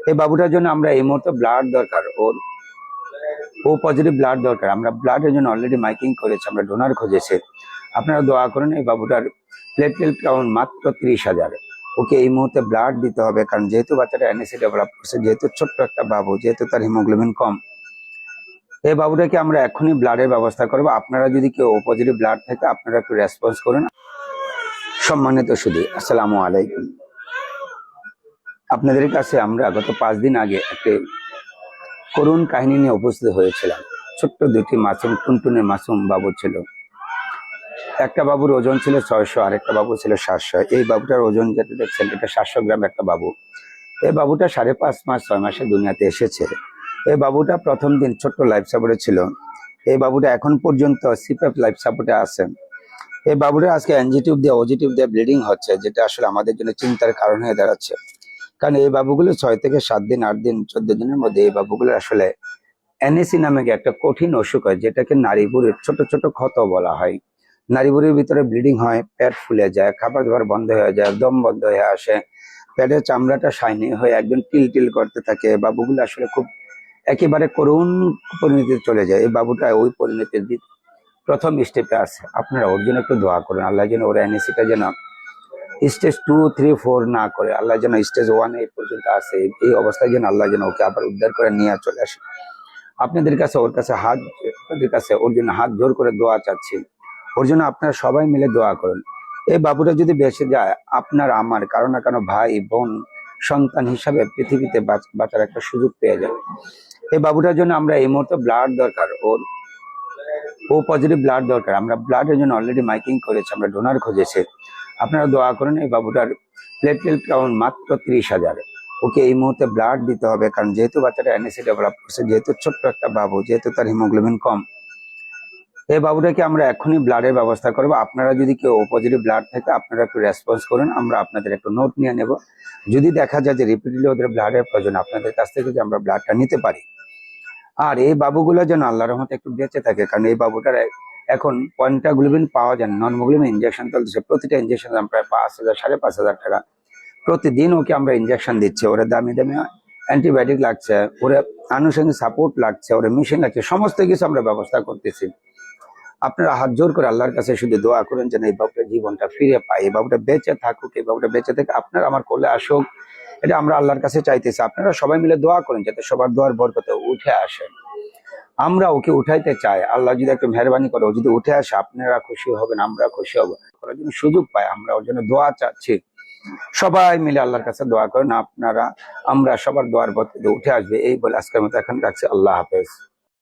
এই বাবুটার জন্য আমরা এই মুহূর্তে ব্লাড দরকার, ওর ও পজিটিভ ব্লাড দরকার। আমরা ব্লাডের জন্য অলরেডি মাইকিং করেছি, আমরা ডোনার খুঁজেছি। আপনারা দোয়া করেন। এই বাবুটার প্লেটলেট কাউন্ট মাত্র 30,000। ওকে এই মুহূর্তে ব্লাড দিতে হবে, কারণ যেহেতু বাচ্চাটা এনএসি ডেভেলপ করছে, যেহেতু ছোট্ট একটা বাবু, যেহেতু তার হিমোগ্লোবিন কম, এই বাবুটাকে আমরা এখনই ব্লাডের ব্যবস্থা করবো। আপনারা যদি কেউ ও পজিটিভ ব্লাড থাকে আপনারা একটু রেসপন্স করুন। সম্মানিত সুধী, আসসালামু আলাইকুম। আপনাদের কাছে আমরা গত 5 দিন আগে একটি করুণ কাহিনী নিয়ে উপস্থিত হয়েছিলাম। ছোট্ট দুটি মাসুম, টুনটুনের মাসুম বাবু ছিল। একটা বাবুর ওজন ছিল 600, আর একটা বাবু ছিল 700। এই বাবুটার ওজন যেটা দেখছেন, এটা 700 গ্রাম একটা বাবু। এই বাবুটা 5.5 মাস 6 মাসে দুনিয়াতে এসেছে। এই বাবুটা প্রথম দিন ছোট্ট লাইফ সাপোর্টে ছিল। এই বাবুটা এখন পর্যন্ত সিপিএফ লাইফ সাপোর্টে আছে। এই বাবুটা আজকে এনজি টিউব দিয়ে, ওজি টিউব দিয়ে ব্লিডিং হচ্ছে, যেটা আসলে আমাদের জন্য চিন্তার কারণ হয়ে দাঁড়াচ্ছে। কারণ এই বাবুগুলো 6 থেকে 7 দিন, 8 দিন, 14 দিনের মধ্যে এই বাবুগুলো আসলে এনএসি নামে একটা কঠিন অসুখ হয়, যেটাকে নাড়িভুঁড়ির ছোট ছোট ক্ষত বলা হয়। নাড়িভুঁড়ির ভিতরে ব্লিডিং হয়, পেট ফুলে যায়, খাবার দাবার বন্ধ হয়ে যায়, দম বন্ধ হয়ে আসে, পেটের চামড়াটা শাইনি হয়ে একজন টিল টিল করতে থাকে। বাবুগুলো আসলে খুব একেবারে করুণ পরিণতিতে চলে যায়। এই বাবুটা ওই পরিণতির প্রথম স্টেপে আছে। আপনারা ওর জন্য একটু দোয়া করুন, আল্লাহ যেন ওর এনএসিটা যেন স্টেজ 2, 3, 4 না করে, আল্লাহ যেন স্টেজ 1 এই পর্যন্ত আসে। এই অবস্থায় যেন আল্লাহ যেন ওকে আবার উদ্ধার করে নিয়ে চলে আসে। আপনাদের কাছে ওর কাছে ওর জন্য হাত জোর করে দোয়া চাচ্ছি। ওর জন্য আপনারা সবাই মিলে দোয়া করুন। এই বাবুটা যদি বেঁচে যায়, আপনার আমার কারো না কারো ভাই বোন সন্তান হিসাবে পৃথিবীতে বাঁচার একটা সুযোগ পেয়ে যাবে। এই বাবুটার জন্য আমরা এই মুহূর্তে ব্লাড দরকার, ওর ও পজিটিভ ব্লাড দরকার। আমরা ব্লাডের জন্য অলরেডি মাইকিং করেছি, আমরা ডোনার খুঁজেছি। আপনারা দোয়া করেন। এই বাবুটার প্লেটলেট কাউন্ট মাত্র 30,000। ওকে এই মুহূর্তে ব্লাড দিতে হবে, কারণ যেহেতু বাচ্চাটা এনএসি ডেভেলপ করছে, যেহেতু ছোট্ট একটা বাবু, যেহেতু তার হিমোগ্লোবিন কম, এই বাবুটাকে আমরা এখনই ব্লাডের ব্যবস্থা করবো। আপনারা যদি কেউ ও পজিটিভ ব্লাড থাকে আপনারা একটু রেসপন্স করুন, আমরা আপনাদের একটু নোট নিয়ে নেব। যদি দেখা যায় যে রিপিটলি ওদের ব্লাডের প্রয়োজন, আপনাদের কাছ থেকে যদি আমরা ব্লাডটা নিতে পারি। আর এই বাবুগুলো যেন আল্লাহর রহমতে একটু বেঁচে থাকে, কারণ এই বাবুটার এখন পয়েন্টাগ্লোবিন পাওয়া যায়, নন মোগ্লোবিন ইনজেকশন চলতেছে। প্রতিটা ইনজেকশন দাম প্রায় 5,000, 5,500 টাকা। প্রতিদিন ওকে আমরা ইনজেকশন দিচ্ছি, ওরা দামি দামি অ্যান্টিবায়োটিক লাগছে, ওরা আনুষঙ্গিক সাপোর্ট লাগছে, ওরা মেশিন লাগছে, সমস্ত কিছু আমরা ব্যবস্থা করতেছি। আপনারা হাত জোর করে আল্লাহর কাছে শুধু দোয়া করেন যেন এই বাবুটার জীবনটা ফিরে পায়, এই বাবুটা বেঁচে থাকুক, এই বাবুটা বেঁচে থেকে আপনার আমার কোলে আসুক। এটা আমরা আল্লাহর কাছে চাইতেছি। আপনারা সবাই মিলে দোয়া করেন যাতে সবার দোয়ার বরকতে উঠে আসে। আমরা ওকে উঠাইতে চাই। আল্লাহ যদি একটু মেহরবানি করে ও যদি উঠে আসে, আপনারা খুশি হবেন, আমরা খুশি হব। ওরা যদি সুযোগ পায়, আমরা ওর জন্য দোয়া চাচ্ছি। সবাই মিলে আল্লাহর কাছে দোয়া করেন। আপনারা আমরা সবার দোয়ার বরকতে উঠে আসবে। এই বলে আজকের মতো এখন রাখছি। আল্লাহ হাফেজ।